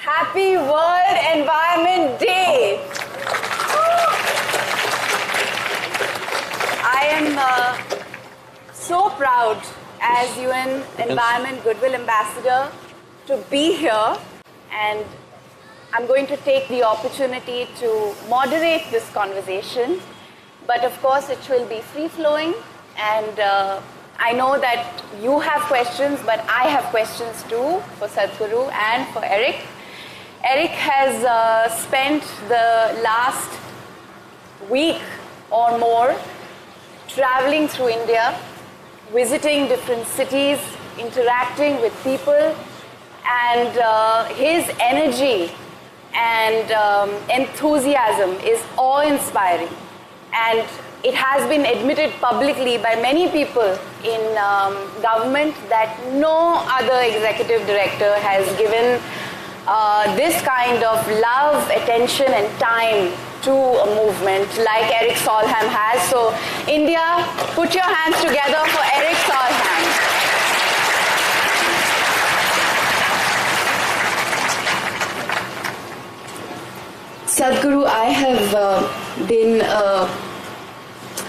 Happy World Environment Day! I am so proud as UN Environment Goodwill Ambassador to be here, and I'm going to take the opportunity to moderate this conversation, but of course it will be free-flowing, and I know that you have questions, but I have questions too for Sadhguru and for Erik. Erik has spent the last week or more traveling through India, visiting different cities, interacting with people, and his energy and enthusiasm is awe-inspiring. And it has been admitted publicly by many people in government that no other executive director has given this kind of love, attention and time to a movement like Erik Solheim has. So India, put your hands together for Erik Solheim. Sadhguru, I have been a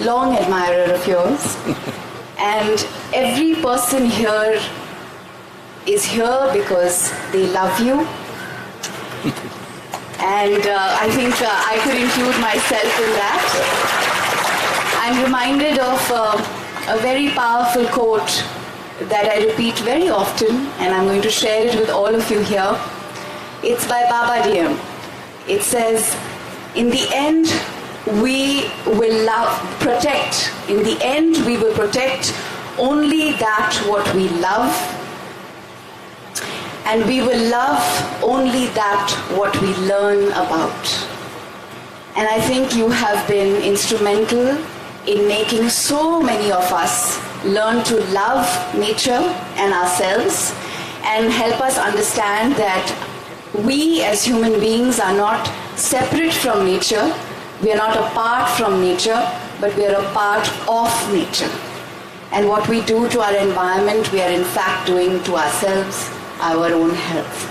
long admirer of yours, and every person here is here because they love you, and I think I could include myself in that. I'm reminded of a very powerful quote that I repeat very often, and I'm going to share it with all of you here. It's by Baba Diem. It says, in the end, we will protect. In the end, we will protect only that what we love, and we will love only that what we learn about. And I think you have been instrumental in making so many of us learn to love nature and ourselves, and help us understand that we as human beings are not separate from nature. We are not apart from nature, but we are a part of nature. And what we do to our environment, we are in fact doing to ourselves, our own health.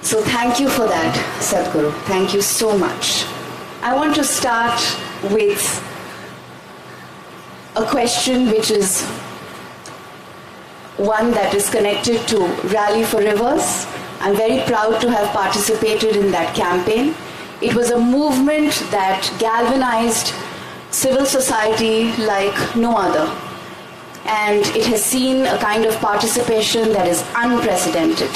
So thank you for that, Sadhguru. Thank you so much. I want to start with a question which is one that is connected to Rally for Rivers. I'm very proud to have participated in that campaign. It was a movement that galvanized civil society like no other. And it has seen a kind of participation that is unprecedented.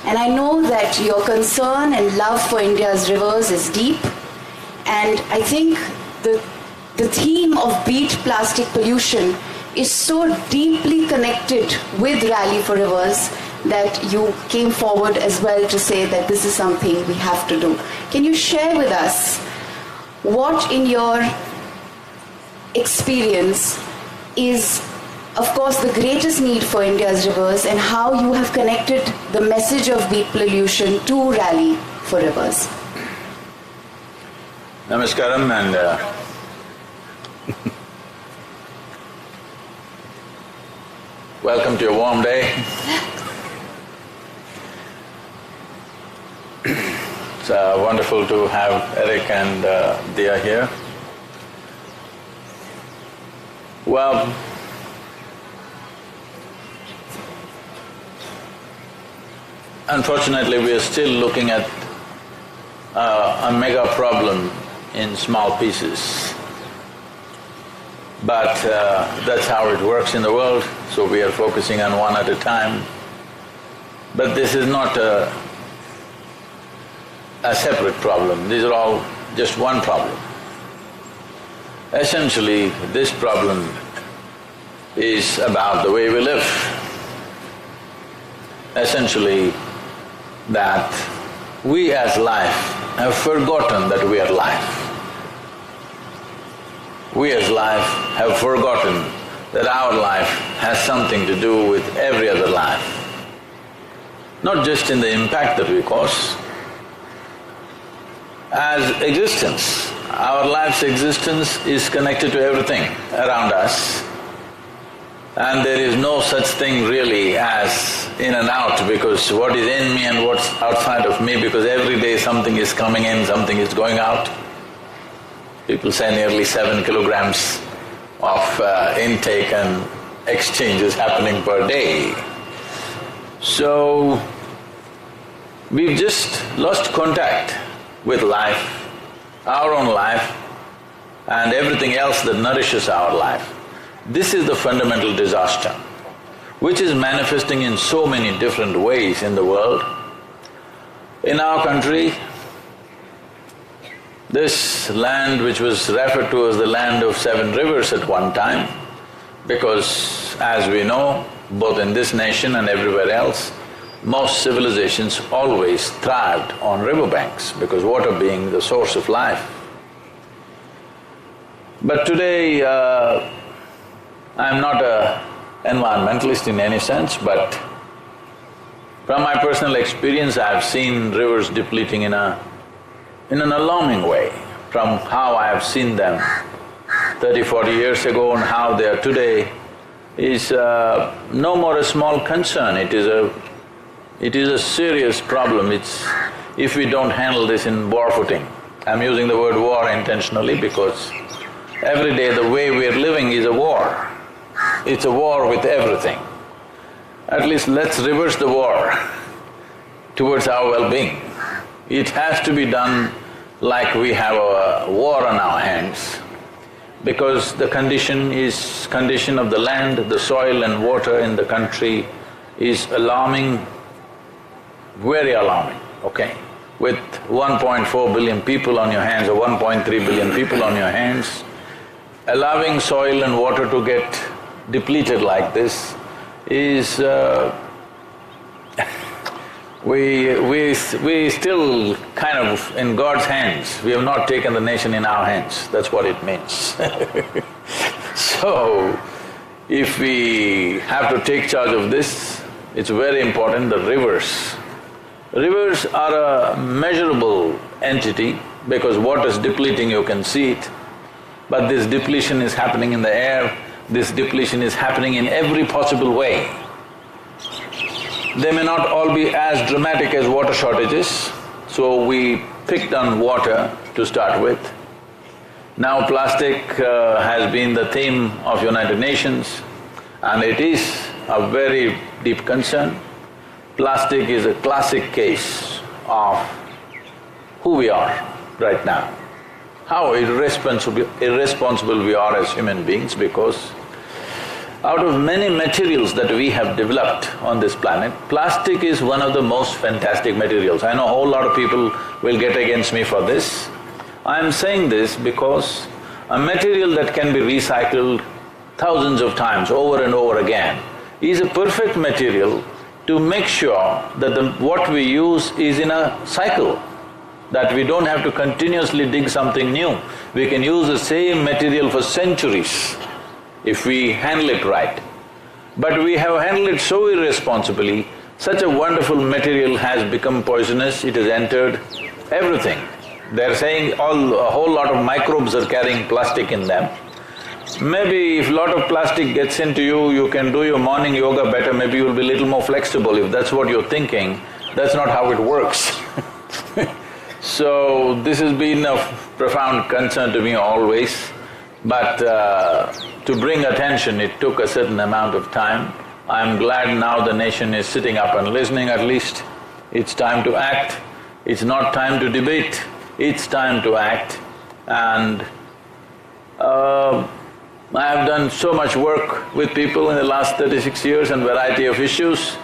And I know that your concern and love for India's rivers is deep. And I think the theme of beat plastic pollution is so deeply connected with Rally for Rivers that you came forward as well to say that this is something we have to do. Can you share with us what in your experience is, of course, the greatest need for India's rivers, and how you have connected the message of beat pollution to Rally for Rivers? Namaskaram, and welcome to a warm day. It's wonderful to have Erik and Dia here. Well, unfortunately we are still looking at a mega problem in small pieces. But that's how it works in the world, so we are focusing on one at a time. But this is not a separate problem, these are all just one problem. Essentially, this problem is about the way we live. Essentially, that we as life have forgotten that we are life. We as life have forgotten that our life has something to do with every other life. Not just in the impact that we cause. As existence, our life's existence is connected to everything around us, and there is no such thing really as in and out, because what is in me and what's outside of me, because every day something is coming in, something is going out. People say nearly 7 kilograms of intake and exchange is happening per day. So, we've just lost contact with life, our own life, and everything else that nourishes our life. This is the fundamental disaster, which is manifesting in so many different ways in the world. In our country, this land which was referred to as the land of 7 rivers at one time, because as we know, both in this nation and everywhere else, most civilizations always thrived on riverbanks, because water being the source of life. But today, I'm not an environmentalist in any sense, but from my personal experience, I've seen rivers depleting in an alarming way, from how I have seen them 30–40 years ago and how they are today is no more a small concern. It is a serious problem. If we don't handle this in war footing. I'm using the word war intentionally because every day the way we're living is a war. It's a war with everything. At least let's reverse the war towards our well-being. It has to be done like we have a war on our hands, because the condition of the land, the soil and water in the country is alarming, very alarming, okay? With 1.4 billion people on your hands or 1.3 billion people on your hands, allowing soil and water to get depleted like this is… we still kind of in God's hands. We have not taken the nation in our hands, that's what it means. So, if we have to take charge of this, it's very important that rivers are a measurable entity, because water's depleting, you can see it. But this depletion is happening in the air, this depletion is happening in every possible way. They may not all be as dramatic as water shortages, so we picked on water to start with. Now plastic has been the theme of United Nations, and it is a very deep concern. Plastic is a classic case of who we are right now, how irresponsible we are as human beings, because out of many materials that we have developed on this planet, plastic is one of the most fantastic materials. I know a whole lot of people will get against me for this. I am saying this because a material that can be recycled thousands of times over and over again is a perfect material to make sure that what we use is in a cycle, that we don't have to continuously dig something new. We can use the same material for centuries if we handle it right. But we have handled it so irresponsibly, such a wonderful material has become poisonous, it has entered everything. They're saying a whole lot of microbes are carrying plastic in them. Maybe if a lot of plastic gets into you, you can do your morning yoga better, maybe you'll be a little more flexible. If that's what you're thinking, that's not how it works. So, this has been of profound concern to me always, but to bring attention, it took a certain amount of time. I'm glad now the nation is sitting up and listening at least. It's time to act, it's not time to debate, it's time to act. And I have done so much work with people in the last 36 years on variety of issues,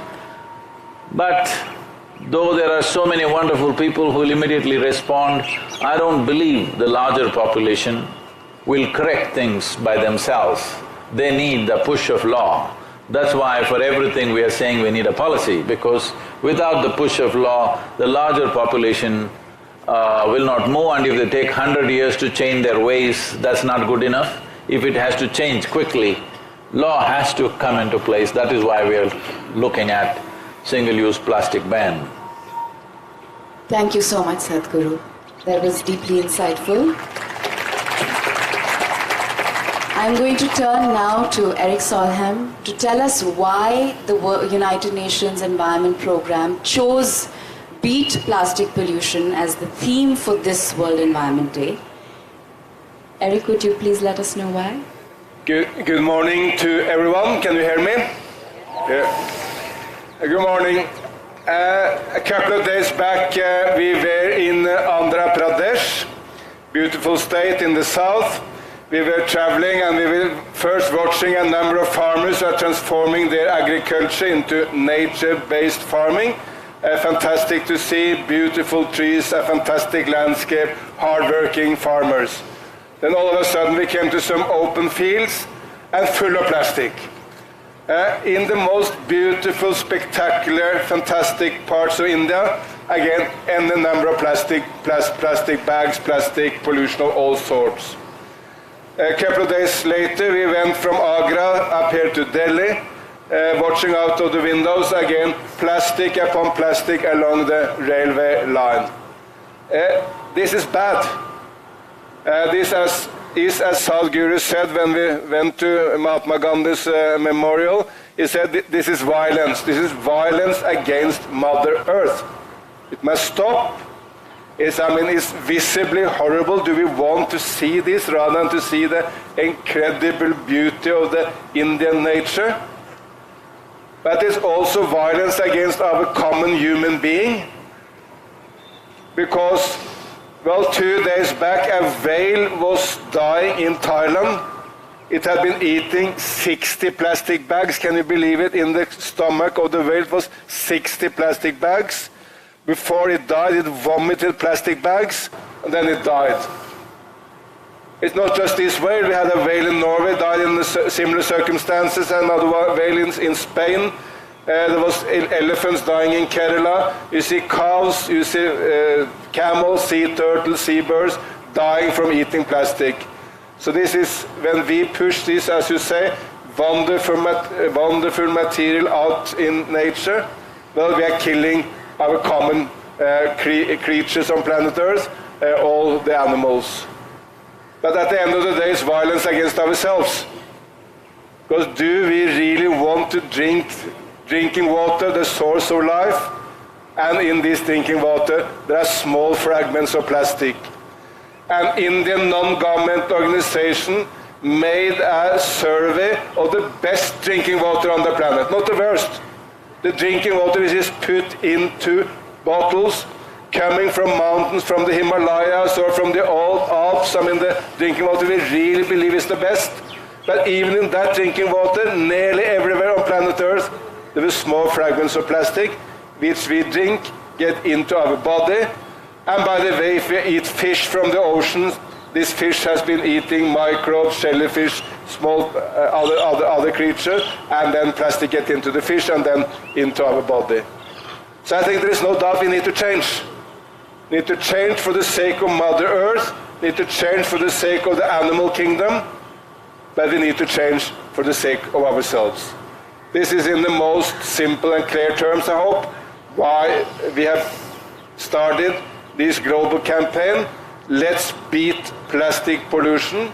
but though there are so many wonderful people who will immediately respond, I don't believe the larger population will correct things by themselves. They need the push of law. That's why for everything we are saying we need a policy, because without the push of law, the larger population will not move, and if they take 100 years to change their ways, that's not good enough. If it has to change quickly, law has to come into place. That is why we are looking at single-use plastic ban. Thank you so much, Sadhguru. That was deeply insightful. I'm going to turn now to Erik Solheim to tell us why the United Nations Environment Programme chose Beat Plastic Pollution as the theme for this World Environment Day. Erik, would you please let us know why? Good morning to everyone. Can you hear me? Yeah. Good morning. A couple of days back we were in Andhra Pradesh, beautiful state in the south. We were traveling and we were first watching a number of farmers who are transforming their agriculture into nature-based farming. Fantastic to see, beautiful trees, a fantastic landscape, hard-working farmers. Then all of a sudden we came to some open fields and full of plastic. In the most beautiful, spectacular, fantastic parts of India, again, and the number of plastic bags, plastic pollution of all sorts. A couple of days later, we went from Agra up here to Delhi, watching out of the windows, again, plastic upon plastic along the railway line. This is bad. This is, as Sadhu said when we went to Mahatma Gandhi's memorial, he said this is violence. This is violence against Mother Earth. It must stop. It's visibly horrible. Do we want to see this rather than to see the incredible beauty of the Indian nature? But it's also violence against our common human being. Because, well, 2 days back a whale was dying in Thailand. It had been eating 60 plastic bags. Can you believe it? In the stomach of the whale it was 60 plastic bags. Before it died, it vomited plastic bags, and then it died. It's not just this whale. We had a whale in Norway, died in similar circumstances, another whale in Spain. There was elephants dying in Kerala. You see cows, you see camels, sea turtles, seabirds dying from eating plastic. So this is, when we push this, as you say, wonderful material out in nature, well, we are killing our common creatures on planet Earth, all the animals. But at the end of the day, it's violence against ourselves. Because do we really want to drinking water, the source of life? And in this drinking water, there are small fragments of plastic. An Indian non-government organization made a survey of the best drinking water on the planet, not the worst. The drinking water which is put into bottles coming from mountains, from the Himalayas or from the old Alps. The drinking water we really believe is the best. But even in that drinking water, nearly everywhere on planet Earth, there are small fragments of plastic which we drink, get into our body. And by the way, if we eat fish from the oceans, this fish has been eating microbes, jellyfish, small other creatures, and then plastic gets into the fish and then into our body. So I think there is no doubt we need to change. We need to change for the sake of Mother Earth, we need to change for the sake of the animal kingdom, but we need to change for the sake of ourselves. This is in the most simple and clear terms, I hope, why we have started this global campaign. Let's beat plastic pollution.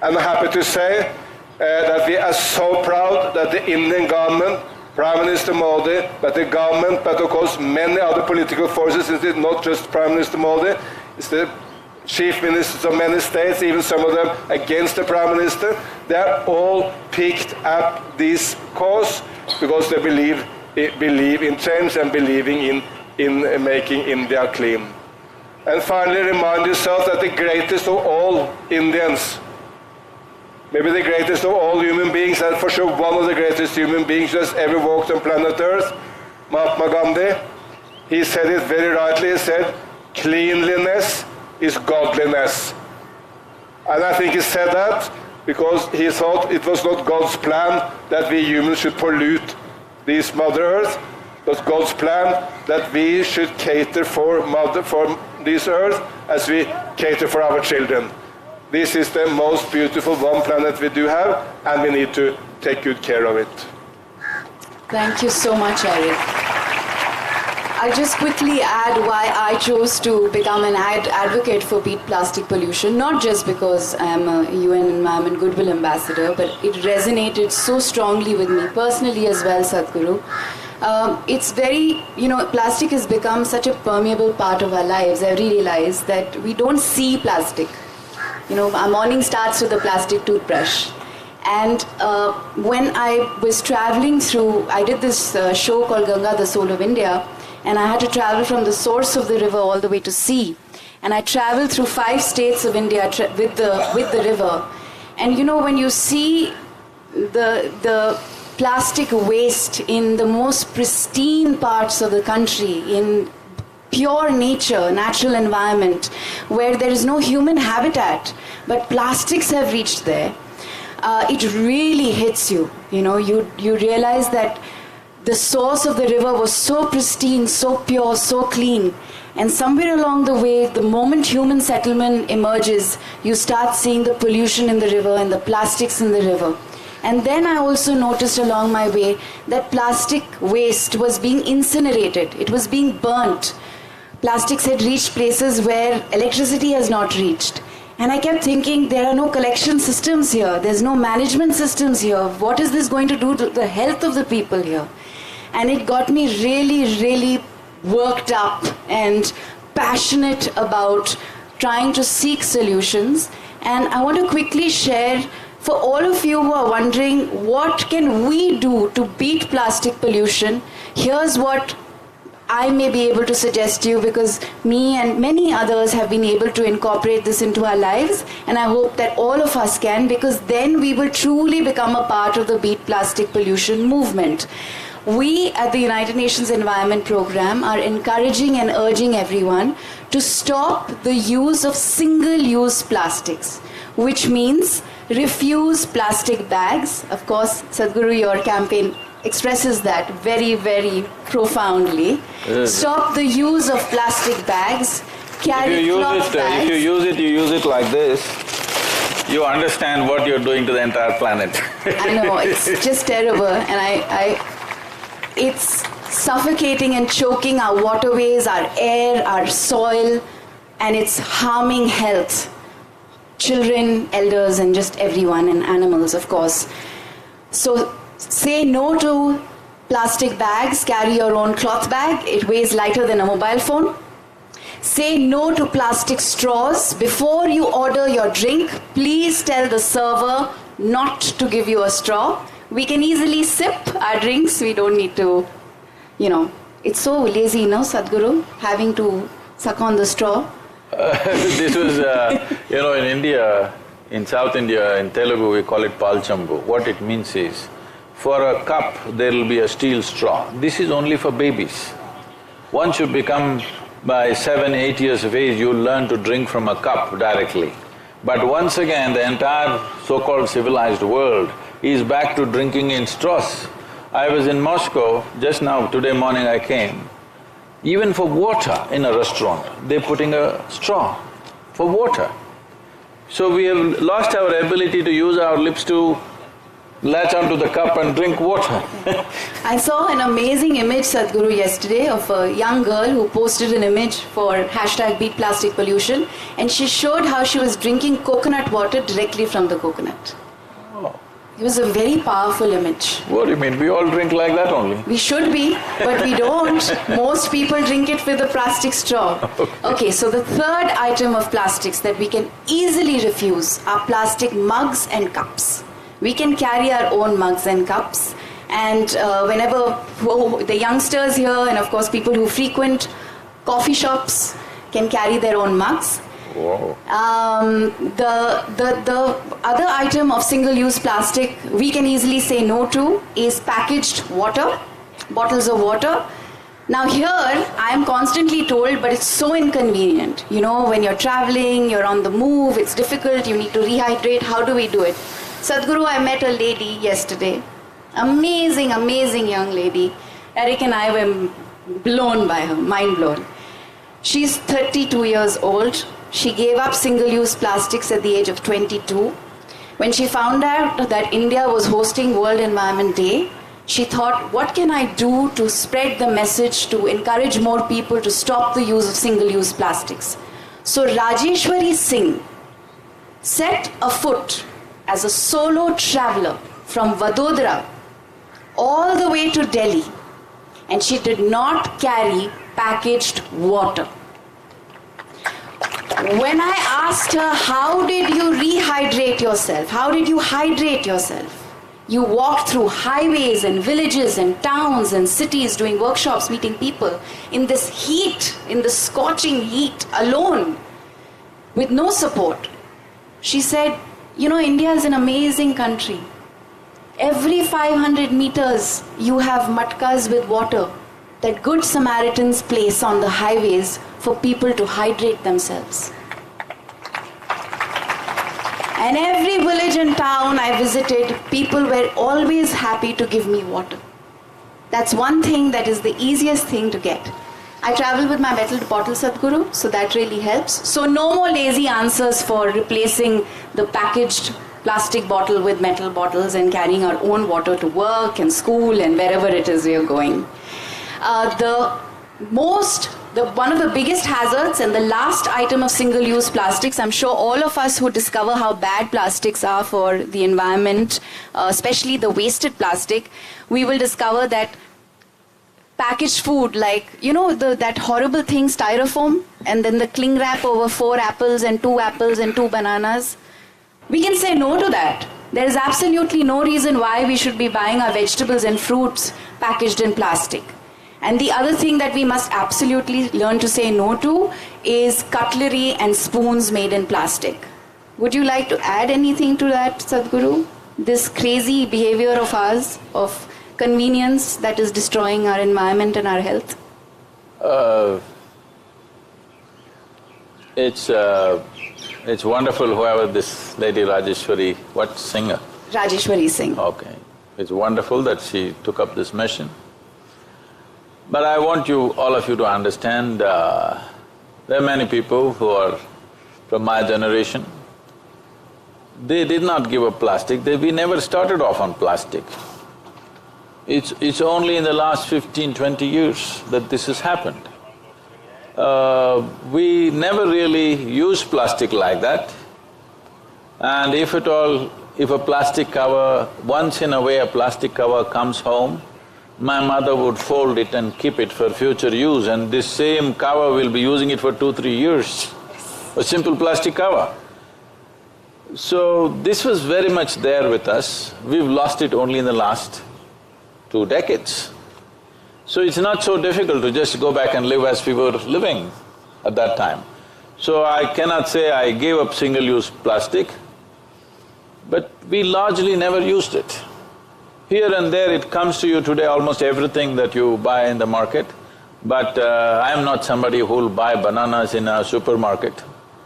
And I'm happy to say that we are so proud that the Indian government, Prime Minister Modi, but the government, but of course many other political forces, it's not just Prime Minister Modi, it's the chief ministers of many states, even some of them against the Prime Minister, they are all picked up this cause because they believe in change and believing in making India clean. And finally, remind yourself that the greatest of all Indians, maybe the greatest of all human beings, and for sure one of the greatest human beings who has ever walked on planet Earth, Mahatma Gandhi, he said it very rightly. He said, cleanliness is godliness. And I think he said that because he thought it was not God's plan that we humans should pollute this Mother Earth. It was God's plan that we should cater for this earth as we cater for our children. This is the most beautiful one planet we do have, and we need to take good care of it. Thank you so much, Erik. I'll just quickly add why I chose to become an advocate for beat plastic pollution, not just because I'm a UN Environment Goodwill Ambassador, but it resonated so strongly with me personally as well, Sadhguru. It's very, plastic has become such a permeable part of our lives, everyday lives, that we don't see plastic. Our morning starts with a plastic toothbrush. And when I was traveling through, I did this show called Ganga, the Soul of India, and I had to travel from the source of the river all the way to sea. And I traveled through 5 states of India with the river. And when you see the plastic waste in the most pristine parts of the country, in pure nature, natural environment, where there is no human habitat, but plastics have reached there, it really hits you. You realize that the source of the river was so pristine, so pure, so clean. And somewhere along the way, the moment human settlement emerges, you start seeing the pollution in the river and the plastics in the river. And then I also noticed along my way that plastic waste was being incinerated. It was being burnt. Plastics had reached places where electricity has not reached. And I kept thinking, there are no collection systems here. There's no management systems here. What is this going to do to the health of the people here? And it got me really, really worked up and passionate about trying to seek solutions. And I want to quickly share, for all of you who are wondering, what can we do to beat plastic pollution? Here's what I may be able to suggest to you, because me and many others have been able to incorporate this into our lives, and I hope that all of us can, because then we will truly become a part of the Beat Plastic Pollution movement. We at the United Nations Environment Programme are encouraging and urging everyone to stop the use of single-use plastics, which means refuse plastic bags. Of course, Sadhguru, your campaign expresses that very, very profoundly. Yes. Stop the use of plastic bags. Carry cloth bags. If you use it like this, you understand what you're doing to the entire planet. I know, it's just terrible, and it's suffocating and choking our waterways, our air, our soil, and it's harming health. Children, elders, and just everyone, and animals, of course. So say no to plastic bags, carry your own cloth bag, it weighs lighter than a mobile phone. Say no to plastic straws. Before you order your drink, please tell the server not to give you a straw. We can easily sip our drinks, we don't need to, it's so lazy, Sadhguru, having to suck on the straw. This was, in India, in South India, in Telugu, we call it palchambu. What it means is, for a cup, there will be a steel straw. This is only for babies. Once you become, by 7, 8 years of age, you'll learn to drink from a cup directly. But once again, the entire so-called civilized world is back to drinking in straws. I was in Moscow, just now, today morning I came. Even for water in a restaurant, they're putting a straw for water. So we have lost our ability to use our lips to latch onto the cup and drink water. I saw an amazing image, Sadhguru, yesterday of a young girl who posted an image for #BeatPlasticPollution, and she showed how she was drinking coconut water directly from the coconut. Oh. It was a very powerful image. What do you mean? We all drink like that only. We should be, but we don't. Most people drink it with a plastic straw. Okay, so the third item of plastics that we can easily refuse are plastic mugs and cups. We can carry our own mugs and cups, and whenever the youngsters here, and of course people who frequent coffee shops, can carry their own mugs. Whoa. The other item of single-use plastic we can easily say no to is packaged water, bottles of water. Now here, I am constantly told, but it's so inconvenient. When you're traveling, you're on the move, it's difficult, you need to rehydrate, how do we do it? Sadhguru, I met a lady yesterday, amazing, amazing young lady. Erik and I were blown by her, mind blown. She's 32 years old. She gave up single-use plastics at the age of 22. When she found out that India was hosting World Environment Day, she thought, what can I do to spread the message, to encourage more people to stop the use of single-use plastics? So Rajeshwari Singh set afoot as a solo traveler from Vadodara all the way to Delhi, and she did not carry packaged water. When I asked her, how did you rehydrate yourself? How did you hydrate yourself? You walked through highways and villages and towns and cities doing workshops, meeting people in this heat, in the scorching heat, alone, with no support. She said, you know, India is an amazing country. Every 500 meters, you have matkas with water that good Samaritans place on the highways for people to hydrate themselves. And every village and town I visited, people were always happy to give me water. That's one thing that is the easiest thing to get. I travel with my metal bottle, Sadhguru, so that really helps. So no more lazy answers for replacing the packaged plastic bottle with metal bottles and carrying our own water to work and school and wherever it is we are going. One of the biggest hazards and the last item of single-use plastics, I'm sure all of us who discover how bad plastics are for the environment, especially the wasted plastic, we will discover that packaged food, like, you know, that horrible thing, styrofoam, and then the cling wrap over 4 apples and 2 bananas. We can say no to that. There is absolutely no reason why we should be buying our vegetables and fruits packaged in plastic. And the other thing that we must absolutely learn to say no to is cutlery and spoons made in plastic. Would you like to add anything to that, Sadhguru? This crazy behavior of ours, of convenience that is destroying our environment and our health? It's wonderful, whoever this lady Rajeshwari, what singer? Rajeshwari Singh. Okay. It's wonderful that she took up this mission. But I want all of you to understand, there are many people who are from my generation. They did not give up plastic, we never started off on plastic. It's only in the last 15-20 years that this has happened. We never really used plastic like that. And if at all, if a plastic cover, once in a way a plastic cover comes home, my mother would fold it and keep it for future use, and this same cover will be using it for 2-3 years, a simple plastic cover. So this was very much there with us. We've lost it only in the last 2 decades. So it's not so difficult to just go back and live as we were living at that time. So I cannot say I gave up single-use plastic, but we largely never used it. Here and there it comes to you today, almost everything that you buy in the market, but I am not somebody who'll buy bananas in a supermarket.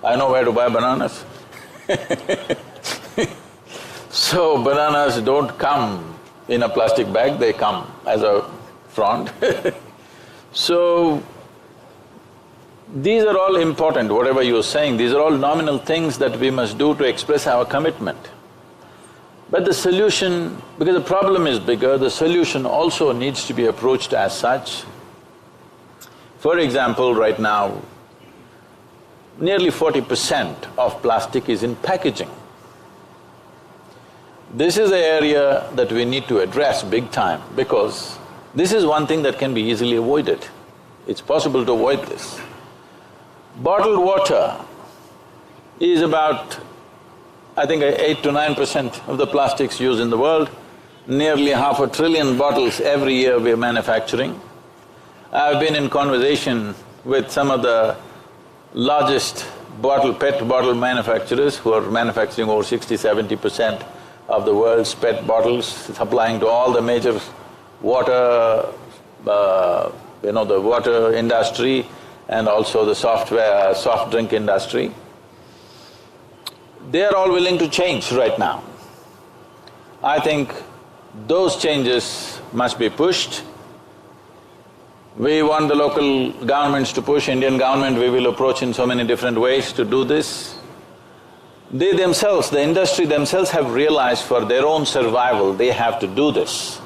I know where to buy bananas. So bananas don't come in a plastic bag, they come as a frond. So these are all important, whatever you're saying, these are all nominal things that we must do to express our commitment. But the solution, because the problem is bigger, the solution also needs to be approached as such. For example, right now, nearly 40% of plastic is in packaging. This is the area that we need to address big time, because this is one thing that can be easily avoided. It's possible to avoid this. Bottled water is about, I think, 8 to 9% of the plastics used in the world. Nearly 500 billion bottles every year we're manufacturing. I've been in conversation with some of the largest PET bottle manufacturers who are manufacturing over 60-70% of the world's PET bottles, supplying to all the major water, the water industry and also the soft drink industry. They are all willing to change right now. I think those changes must be pushed. We want the local governments to push, Indian government we will approach in so many different ways to do this. They themselves, the industry themselves have realized for their own survival, they have to do this.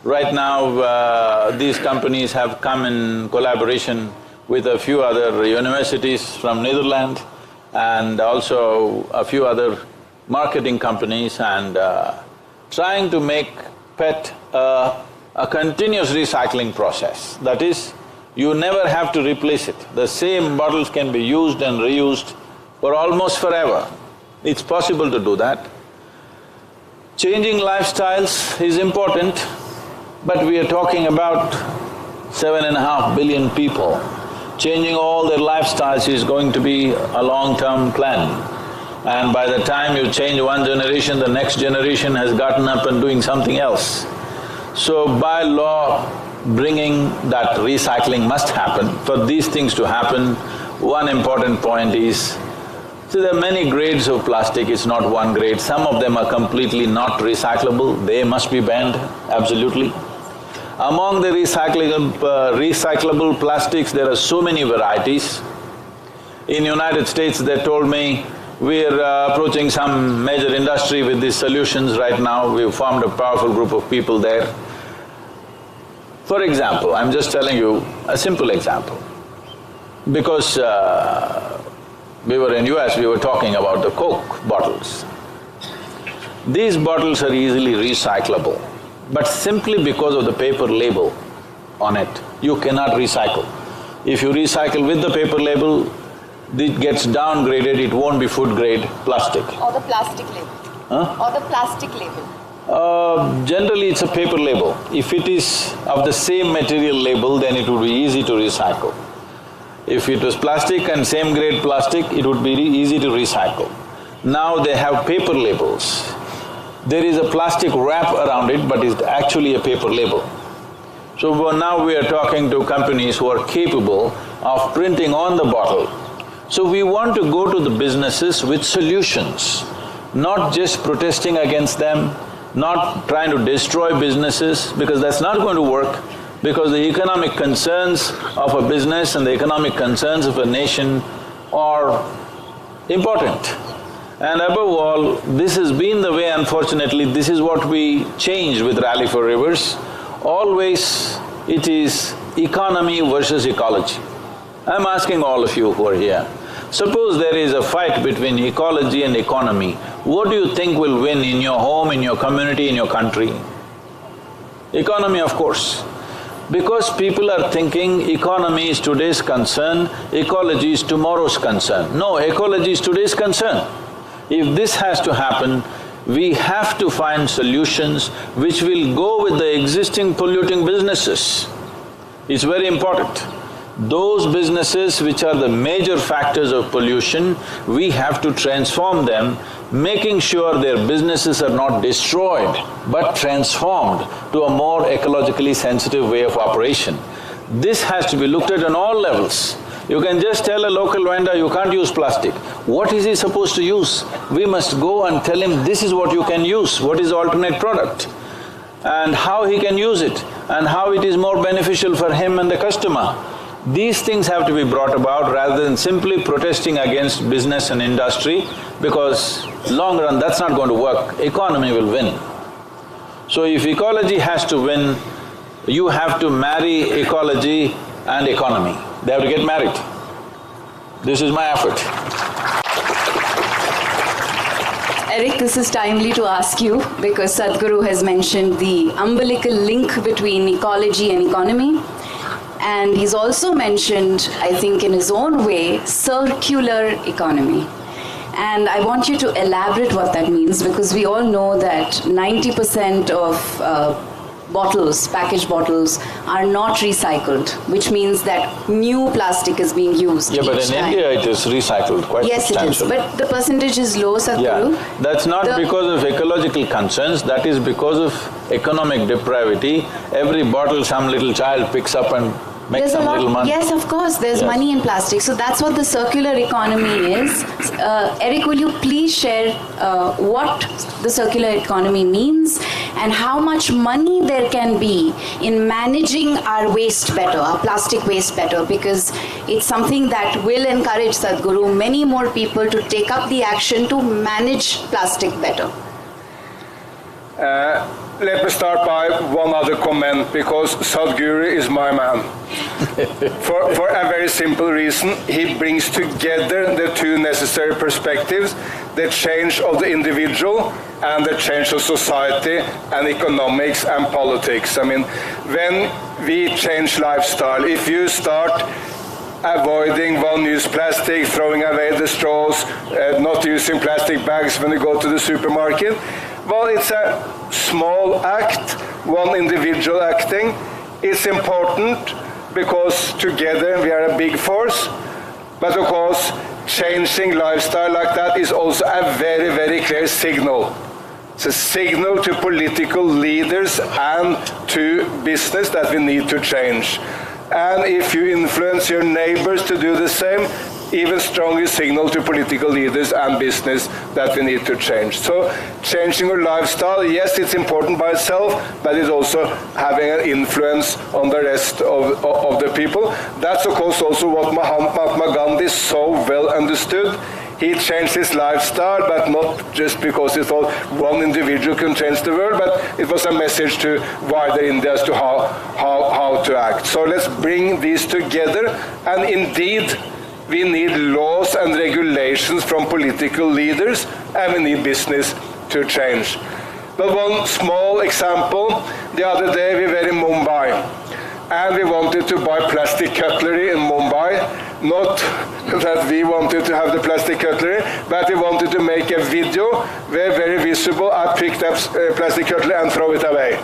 Right now, these companies have come in collaboration with a few other universities from Netherlands and also a few other marketing companies and trying to make PET a continuous recycling process. That is, you never have to replace it. The same bottles can be used and reused for almost forever. It's possible to do that. Changing lifestyles is important, but we are talking about 7.5 billion people. Changing all their lifestyles is going to be a long-term plan. And by the time you change one generation, the next generation has gotten up and doing something else. So by law, bringing that recycling must happen. For these things to happen, one important point is, see, there are many grades of plastic, it's not one grade. Some of them are completely not recyclable, they must be banned, absolutely. Among the recyclable plastics, there are so many varieties. In United States, they told me, we're approaching some major industry with these solutions right now, we've formed a powerful group of people there. For example, I'm just telling you a simple example. Because we were in US, we were talking about the Coke bottles. These bottles are easily recyclable, but simply because of the paper label on it, you cannot recycle. If you recycle with the paper label, it gets downgraded, it won't be food grade plastic. Or the plastic label. Huh? Or the plastic label. Generally it's a paper label. If it is of the same material label, then it would be easy to recycle. If it was plastic and same grade plastic, it would be easy to recycle. Now they have paper labels. There is a plastic wrap around it, but it's actually a paper label. So now we are talking to companies who are capable of printing on the bottle. So we want to go to the businesses with solutions, not just protesting against them, not trying to destroy businesses, because that's not going to work, because the economic concerns of a business and the economic concerns of a nation are important. And above all, this has been the way, unfortunately, this is what we changed with Rally for Rivers. Always it is economy versus ecology. I'm asking all of you who are here, suppose there is a fight between ecology and economy, what do you think will win in your home, in your community, in your country? Economy, of course. Because people are thinking economy is today's concern, ecology is tomorrow's concern. No, ecology is today's concern. If this has to happen, we have to find solutions which will go with the existing polluting businesses. It's very important. Those businesses which are the major factors of pollution, we have to transform them, making sure their businesses are not destroyed, but transformed to a more ecologically sensitive way of operation. This has to be looked at on all levels. You can just tell a local vendor, you can't use plastic. What is he supposed to use? We must go and tell him, this is what you can use, what is the alternate product, and how he can use it, and how it is more beneficial for him and the customer. These things have to be brought about rather than simply protesting against business and industry, because long run that's not going to work, economy will win. So if ecology has to win, you have to marry ecology and economy. They have to get married. This is my effort. Erik, this is timely to ask you because Sadhguru has mentioned the umbilical link between ecology and economy. And he's also mentioned, I think in his own way, circular economy. And I want you to elaborate what that means, because we all know that 90% of bottles, packaged bottles, are not recycled, which means that new plastic is being used. Yeah, but in India it is recycled quite substantially. Yes, it is, but the percentage is low, Sadhguru. Yeah, that's not because of ecological concerns, that is because of economic depravity. Every bottle some little child picks up and makes some little money. Yes, of course, there's money in plastic. So that's what the circular economy is. Erik, will you please share what the circular economy means and how much money there can be in managing our waste better, our plastic waste better, because it's something that will encourage, Sadhguru, many more people to take up the action to manage plastic better. let me start by one other comment, because Sadhguru is my man. for a very simple reason, he brings together the two necessary perspectives, the change of the individual and the change of society and economics and politics. I mean, when we change lifestyle, if you start avoiding one-use plastic, throwing away the straws, not using plastic bags when you go to the supermarket, well, it's a small act, one individual acting. It's important because together we are a big force, but of course changing lifestyle like that is also a very, very clear signal. It's a signal to political leaders and to business that we need to change. And if you influence your neighbors to do the same, even stronger signal to political leaders and business that we need to change. So changing your lifestyle, yes, it's important by itself, but it's also having an influence on the rest of the people. That's of course also what Mahatma Gandhi so well understood. He changed his lifestyle, but not just because he thought one individual can change the world, but it was a message to wider India as to how to act. So let's bring these together, and indeed, we need laws and regulations from political leaders, and we need business to change. But one small example, the other day we were in Mumbai, and we wanted to buy plastic cutlery in Mumbai. Not that we wanted to have the plastic cutlery, but we wanted to make a video where very visible I picked up plastic cutlery and throw it away.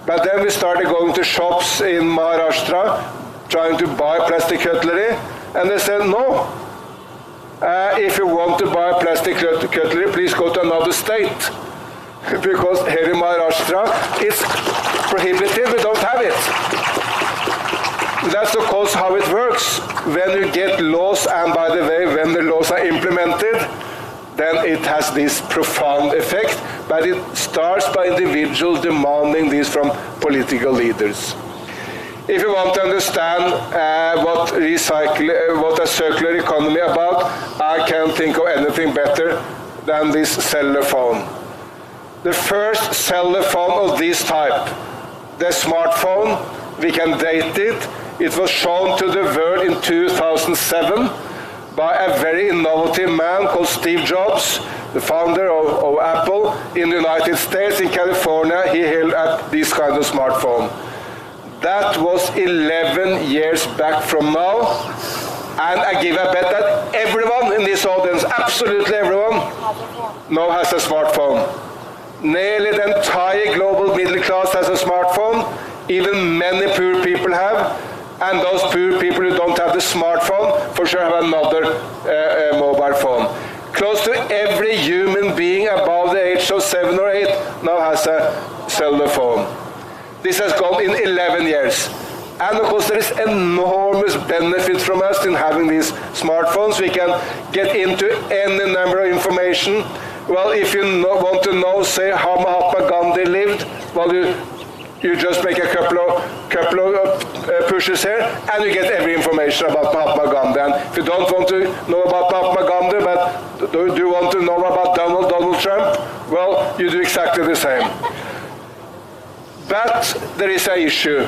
But then we started going to shops in Maharashtra, trying to buy plastic cutlery, and they said, no, if you want to buy plastic cutlery, please go to another state. Because here in Maharashtra, it's prohibited, we don't have it. That's of course how it works. When you get laws, and by the way, when the laws are implemented, then it has this profound effect, but it starts by individuals demanding this from political leaders. If you want to understand what a circular economy about, I can't think of anything better than this cellular phone. The first cellular phone of this type, the smartphone, we can date it. It was shown to the world in 2007 by a very innovative man called Steve Jobs, the founder of Apple in the United States. In California, he held up this kind of smartphone. That was 11 years back from now, and I give a bet that everyone in this audience, absolutely everyone, now has a smartphone. Nearly the entire global middle class has a smartphone, even many poor people have, and those poor people who don't have the smartphone for sure have another mobile phone. Close to every human being above the age of 7 or 8 now has a cellular phone. This has gone in 11 years. And of course there is enormous benefit from us in having these smartphones. We can get into any number of information. Well, if you want to know, say, how Mahatma Gandhi lived, well, you just make a couple of pushes here, and you get every information about Mahatma Gandhi. And if you don't want to know about Mahatma Gandhi, but do you want to know about Donald Trump? Well, you do exactly the same. But there is an issue.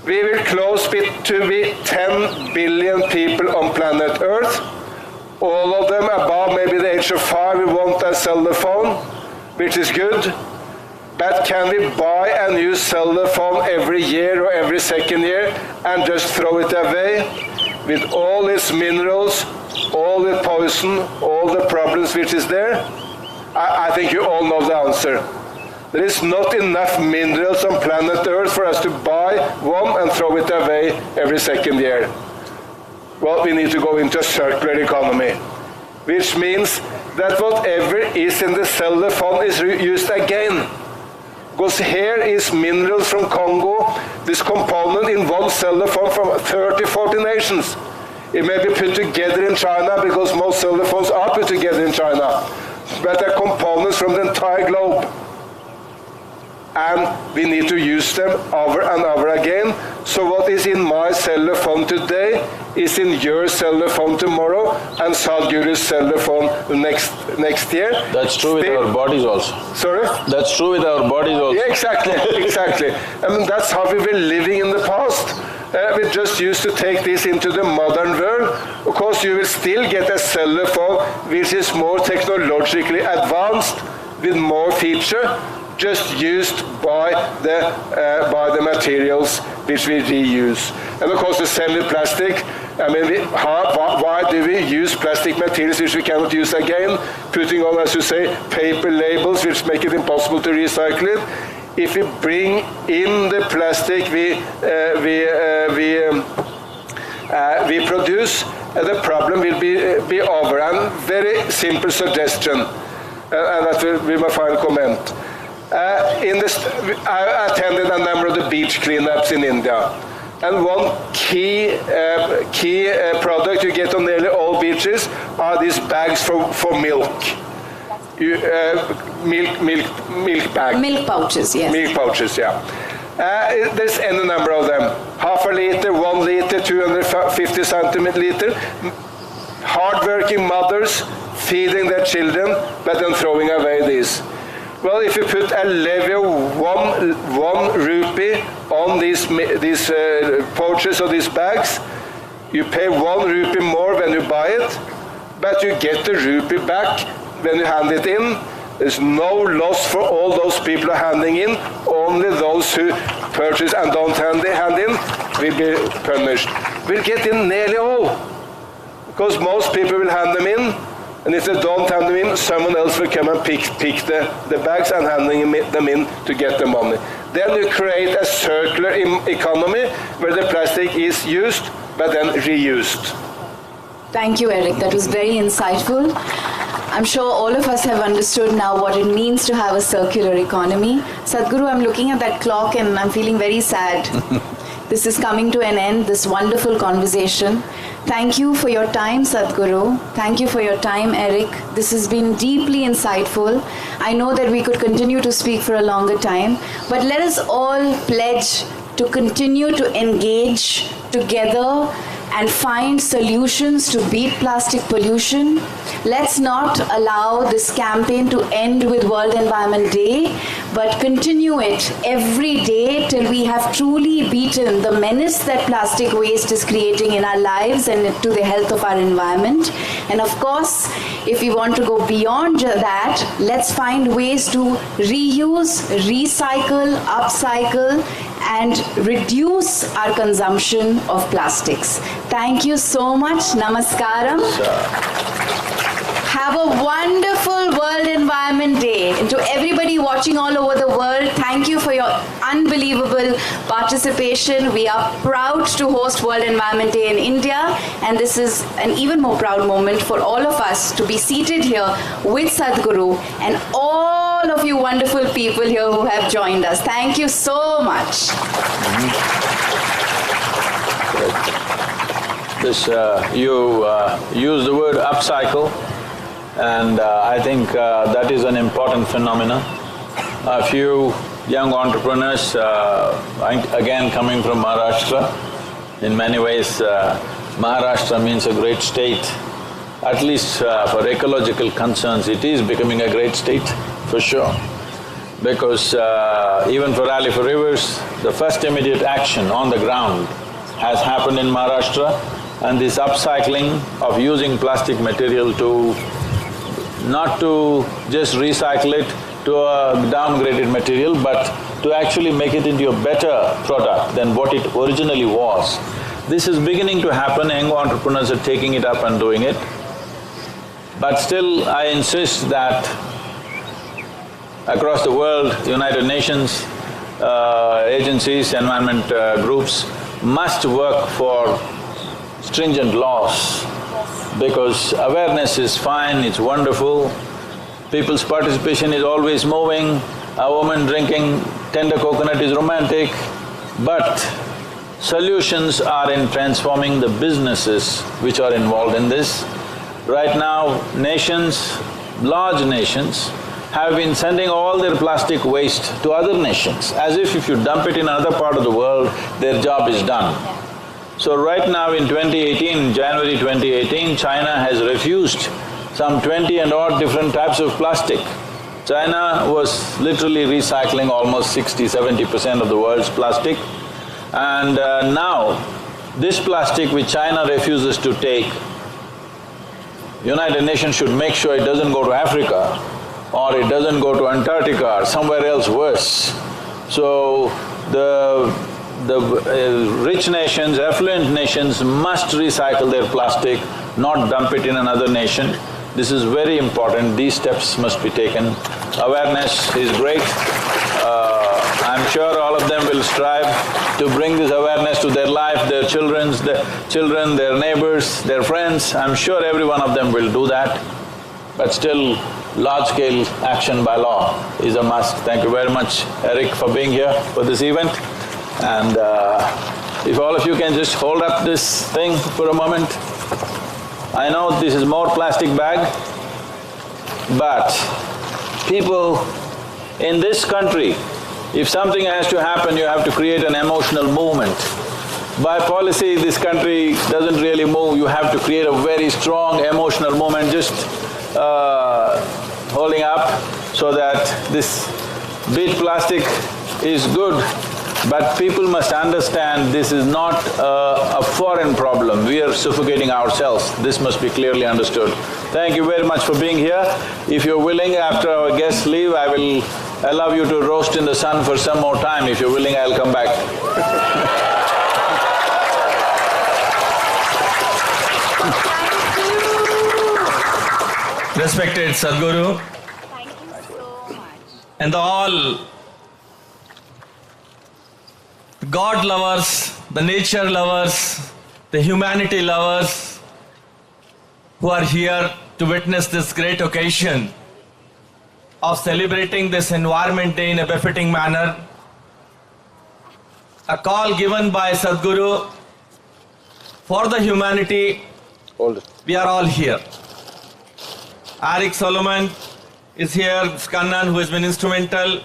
We will close to be 10 billion people on planet Earth. All of them above maybe the age of 5 will want a cellular phone, which is good. But can we buy a new cellular phone every year or every second year and just throw it away with all its minerals, all the poison, all the problems which is there? I think you all know the answer. There is not enough minerals on planet Earth for us to buy one and throw it away every second year. Well, we need to go into a circular economy, which means that whatever is in the cellular phone is used again. Because here is minerals from Congo, this component in one cellular phone from 30, 40 nations. It may be put together in China because most cellular phones are put together in China. But they're components from the entire globe. And we need to use them over and over again. So what is in my cellular phone phone today is in your cellular phone tomorrow and Sadhguru's cellular phone next year. That's true with our bodies also. Sorry? That's true with our bodies also. Yeah, exactly, exactly. I mean, that's how we were living in the past. We just used to take this into the modern world. Of course, you will still get a cellular phone which is more technologically advanced with more feature, just used by the materials which we reuse. And of course, the semi-plastic. I mean, why do we use plastic materials which we cannot use again? Putting on, as you say, paper labels which make it impossible to recycle it. If we bring in the plastic we produce, the problem will be over. And very simple suggestion, and that will be my final comment. I attended a number of the beach cleanups in India, and one key product you get on nearly all beaches are these bags for milk. Milk bags. Milk pouches, yes. Milk pouches, yeah. There's any number of them. Half a liter, 1 liter, 250 centiliter. Hard-working mothers feeding their children, but then throwing away these. Well, if you put a levy of one rupee on these pouches or these bags, you pay 1 rupee more when you buy it, but you get the rupee back when you hand it in. There's no loss for all those people who are handing in. Only those who purchase and don't hand in will be punished. We'll get in nearly all, because most people will hand them in, and if they don't hand them in, someone else will come and pick the bags and handing them in to get the money. Then you create a circular economy where the plastic is used but then reused. Thank you, Erik. That was very insightful. I'm sure all of us have understood now what it means to have a circular economy. Sadhguru, I'm looking at that clock and I'm feeling very sad. This is coming to an end, this wonderful conversation. Thank you for your time, Sadhguru. Thank you for your time, Erik. This has been deeply insightful. I know that we could continue to speak for a longer time, but let us all pledge to continue to engage together and find solutions to beat plastic pollution. Let's not allow this campaign to end with World Environment Day, but continue it every day till we have truly beaten the menace that plastic waste is creating in our lives and to the health of our environment. And of course, if we want to go beyond that, let's find ways to reuse, recycle, upcycle, and reduce our consumption of plastics. Thank you so much. Namaskaram. Have a wonderful World Environment Day. And to everybody watching all over the world, thank you for your unbelievable participation. We are proud to host World Environment Day in India, and this is an even more proud moment for all of us to be seated here with Sadhguru and all of you wonderful people here who have joined us. Thank you so much. You use the word upcycle, and I think that is an important phenomenon. A few young entrepreneurs, again coming from Maharashtra, in many ways Maharashtra means a great state. At least for ecological concerns, it is becoming a great state, for sure. Because even for Rally for Rivers, the first immediate action on the ground has happened in Maharashtra, and this upcycling of using plastic material to not to just recycle it to a downgraded material, but to actually make it into a better product than what it originally was. This is beginning to happen, young entrepreneurs are taking it up and doing it. But still, I insist that across the world, United Nations agencies, environment groups must work for stringent laws, because awareness is fine, it's wonderful, people's participation is always moving, a woman drinking tender coconut is romantic, but solutions are in transforming the businesses which are involved in this. Right now, nations, large nations, have been sending all their plastic waste to other nations, as if you dump it in another part of the world, their job is done. So right now in 2018, January 2018, China has refused some 20 and odd different types of plastic. China was literally recycling almost 60–70% of the world's plastic, and now this plastic which China refuses to take, United Nations should make sure it doesn't go to Africa or it doesn't go to Antarctica or somewhere else worse. So the rich nations, affluent nations must recycle their plastic, not dump it in another nation. This is very important, these steps must be taken. Awareness is great. I'm sure all of them will strive to bring this awareness to their life, their children, their neighbors, their friends. I'm sure every one of them will do that. But still, large-scale action by law is a must. Thank you very much, Erik, for being here for this event. And if all of you can just hold up this thing for a moment. I know this is more plastic bag, but people in this country, if something has to happen, you have to create an emotional movement. By policy, this country doesn't really move, you have to create a very strong emotional movement, just holding up so that this bit plastic is good. But people must understand this is not a foreign problem, we are suffocating ourselves. This must be clearly understood. Thank you very much for being here. If you're willing, after our guests leave, I will allow you to roast in the sun for some more time. If you're willing, I'll come back. Respected Sadhguru, Thank you so much. and all God lovers, the nature lovers, the humanity lovers who are here to witness this great occasion of celebrating this Environment Day in a befitting manner. A call given by Sadhguru for the humanity, we are all here. Erik Solheim is here, Kannan, who has been instrumental,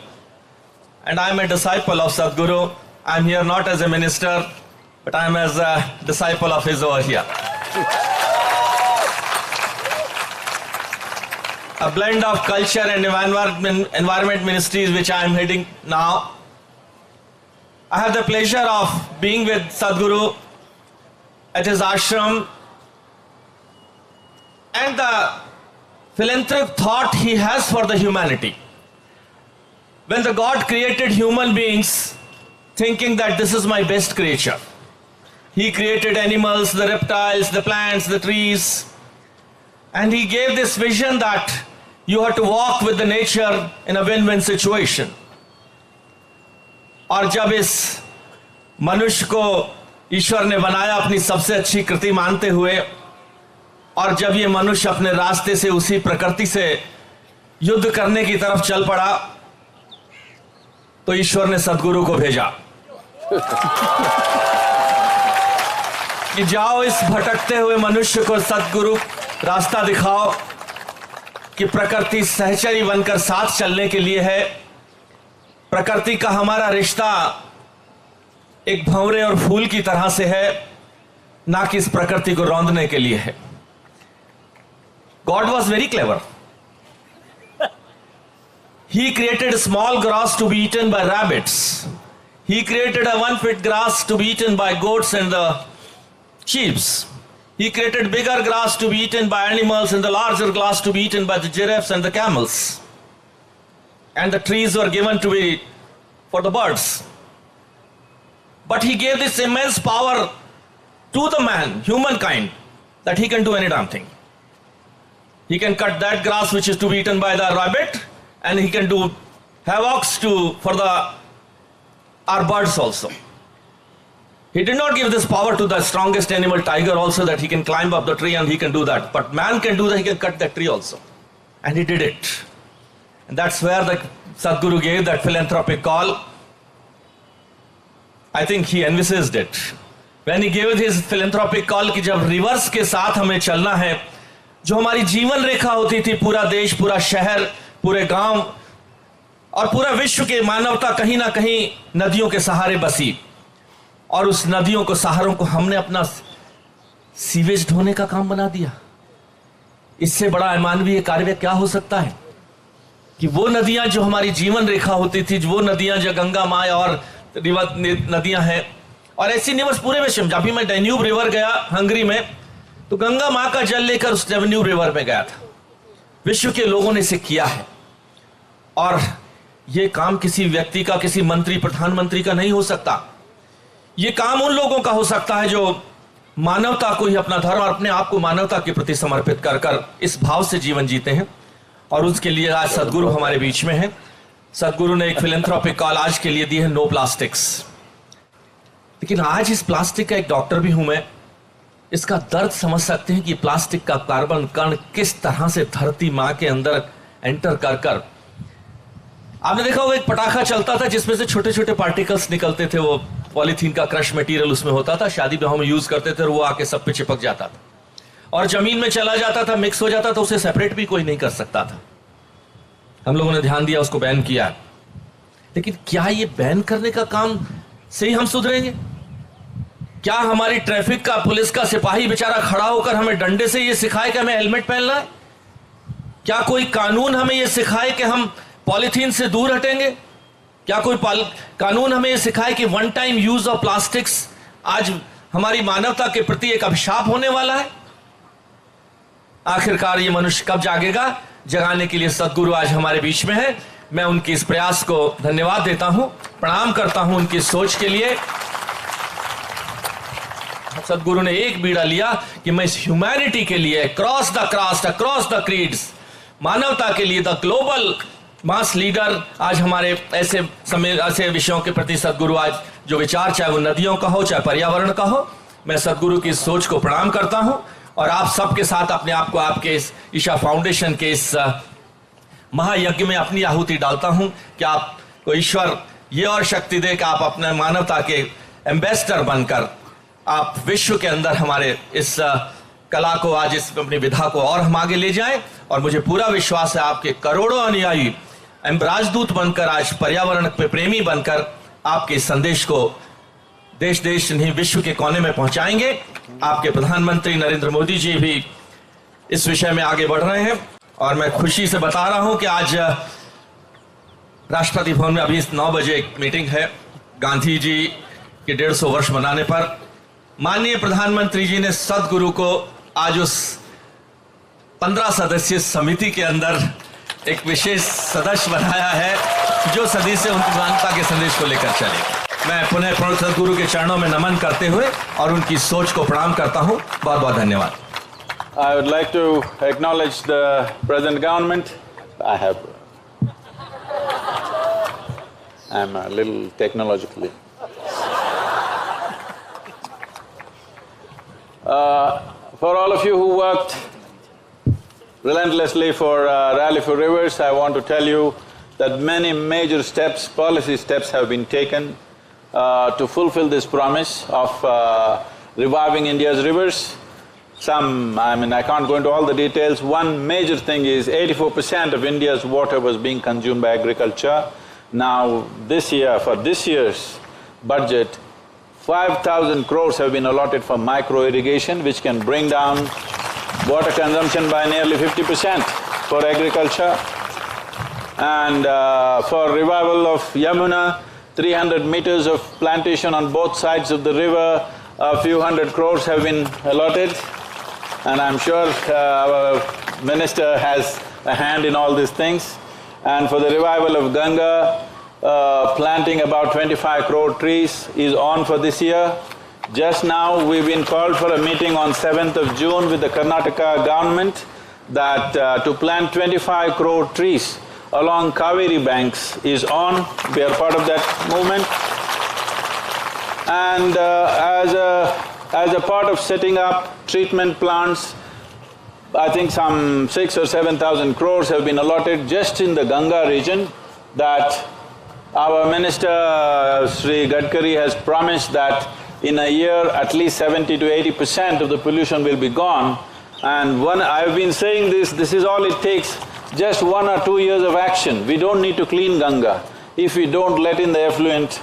and I am a disciple of Sadhguru. I am here not as a minister, but I am as a disciple of his over here. A blend of culture and environment ministries which I am heading now. I have the pleasure of being with Sadhguru at his ashram, and the philanthropic thought he has for the humanity. When the God created human beings, thinking that this is my best creature. He created animals, the reptiles, the plants, the trees, and he gave this vision that you have to walk with the nature in a win-win situation. और जब इस मनुष्य को ईश्वर ने बनाया अपनी सबसे अच्छी कृति मानते हुए, और जब ये मनुष्य अपने रास्ते से उसी प्रकृति से युद्ध करने की तरफ चल पड़ा, तो ईश्वर ने सद्गुरु को भेजा कि जाओ इस भटकते हुए मनुष्य को सद्गुरु रास्ता दिखाओ कि प्रकृति सहचरी बनकर साथ चलने के लिए है। प्रकृति का हमारा रिश्ता एक भंवरे और फूल की तरह से है, ना कि इस प्रकृति को रौंदने के लिए है। God was very clever. He created small grass to be eaten by rabbits. He created a 1 foot grass to be eaten by goats and the sheep. He created bigger grass to be eaten by animals and the larger grass to be eaten by the giraffes and the camels. And the trees were given to be for the birds. But he gave this immense power to the man, humankind, that he can do any damn thing. He can cut that grass which is to be eaten by the rabbit, and he can do havocs for our birds also. He did not give this power to the strongest animal, tiger, also, that he can climb up the tree and he can do that. But man can do that, he can cut that tree also. And he did it. And that's where the Sadhguru gave that philanthropic call. I think he envisaged it. When he gave his philanthropic call कि जब reverse के साथ हमें चलना है, जो हमारी जीवन रेखा होती थी, पूरा देश, पूरा शहर, पूरे गांव और पूरा विश्व के मानवता कहीं ना कहीं नदियों के सहारे बसी, और उस नदियों को, सहारों को हमने अपना सीवेज ढोने का काम बना दिया। इससे बड़ा अमानवीय कार्य क्या हो सकता है कि वो नदियां जो हमारी जीवन रेखा होती थी, वो नदियां जो गंगा माँ और नदियां हैं, और ऐसी नहीं बस पूरे विश्व में। जब भी मैं डैन्यूब रिवर गया हंगरी में, तो गंगा माँ का जल लेकर उस डैन्यूब रिवर में गया था। विश्व के लोगों ने इसे किया है, और ये काम किसी व्यक्ति का, किसी मंत्री, प्रधानमंत्री का नहीं हो सकता। ये काम उन लोगों का हो सकता है जो मानवता को ही अपना धर्म और अपने आप को मानवता के प्रति समर्पित कर कर इस भाव से जीवन जीते हैं। और उसके लिए आज सदगुरु हमारे बीच में हैं। सदगुरु ने एक फिलैंथ्रोपिक कॉल आज के लिए दी है, नो प्लास्टिक्स। लेकिन आज इस प्लास्टिक का एक डॉक्टर भी हूं मैं, इसका दर्द समझ सकते हैं कि प्लास्टिक का कार्बन कण किस तरह से धरती मां के अंदर एंटर कर कर, आपने देखा होगा एक पटाखा चलता था जिसमें से छोटे छोटे पार्टिकल्स निकलते थे, वो पॉलीथीन का क्रश मटेरियल उसमें होता था, शादी ब्याह में यूज करते थे, और वो आके सब पे चिपक जाता था और जमीन में चला जाता था, मिक्स हो जाता था, उसे सेपरेट भी कोई नहीं कर सकता था। हम लोगों ने ध्यान दिया, उसको बैन किया। लेकिन क्या ये बैन करने का काम से ही हम सुधरेंगे? क्या हमारी ट्रैफिक का, पुलिस का सिपाही बेचारा खड़ा होकर हमें डंडे से ये सिखाए कि हमें हेलमेट पहनना है? क्या कोई कानून हमें ये सिखाए कि हम पॉलीथीन से दूर हटेंगे? क्या कोई कानून हमें ये सिखाए कि one time use of plastics आज हमारी मानवता के प्रति एक अभिशाप होने वाला है? आखिरकार ये मनुष्य कब जागेगा? जगाने के लिए सदगुरु आज हमारे बीच में है। मैं उनके इस प्रयास को धन्यवाद देता हूं, प्रणाम करता हूं उनकी सोच के लिए। सदगुरु ने एक बीड़ा लिया कि मैं इस ह्यूमैनिटी के लिए, cross the castes, across the creeds, मानवता के लिए द ग्लोबल मास लीडर। आज हमारे ऐसे विषयों के प्रति सदगुरु आज जो विचार, चाहे वो नदियों का हो, चाहे पर्यावरण का हो, मैं सदगुरु की सोच को प्रणाम करता हूं। और आप सबके साथ अपने आप को आपके इस ईशा फाउंडेशन के इस महायज्ञ में अपनी आहुति डालता हूं कि आपको ईश्वर ये और शक्ति दे कि आप अपने मानवता के एम्बेसडर बनकर आप विश्व के अंदर हमारे इस कला को, आज इस अपनी विधा को और हम आगे ले जाएं। और मुझे पूरा विश्वास है आपके करोड़ों अनुयायी राजदूत बनकर, आज पर्यावरण पे प्रेमी बनकर आपके इस संदेश को देश देश नहीं विश्व के कोने में पहुंचाएंगे। आपके प्रधानमंत्री नरेंद्र मोदी जी भी इस विषय में आगे बढ़ रहे हैं। और मैं खुशी से बता रहा हूं कि आज राष्ट्रपति भवन में अभी 9 बजे एक मीटिंग है गांधी जी के 150 वर्ष मनाने पर। माननीय प्रधानमंत्री जी ने सदगुरु को आज उस 15 सदस्यीय समिति के अंदर एक विशेष सदस्य बनाया है जो सदी से उनकी मानवता के संदेश को लेकर चलेगा। मैं पुनः सदगुरु के चरणों में नमन करते हुए और उनकी सोच को प्रणाम करता हूं। बहुत बहुत धन्यवाद। I would like to acknowledge the present government. I'm a little technologically. For all of you who worked relentlessly for Rally for Rivers, I want to tell you that many major steps, policy steps have been taken to fulfill this promise of reviving India's rivers. I can't go into all the details. One major thing is 84% of India's water was being consumed by agriculture. Now this year, for this year's budget, 5,000 crores have been allotted for micro irrigation, which can bring down water consumption by nearly 50% for agriculture. And for revival of Yamuna, 300 meters of plantation on both sides of the river, a few hundred crores have been allotted. And I'm sure our minister has a hand in all these things. And for the revival of Ganga, planting about 25 crore trees is on for this year. Just now we've been called for a meeting on 7th of June with the Karnataka government that to plant 25 crore trees along Kaveri banks is on. We are part of that movement. And as a part of setting up treatment plants, I think some 6,000 or 7,000 crores have been allotted just in the Ganga region, that our minister Sri Gadkari has promised that in a year at least 70 to 80% of the pollution will be gone. And I've been saying this is all it takes, just 1 or 2 years of action. We don't need to clean Ganga if we don't let in the effluent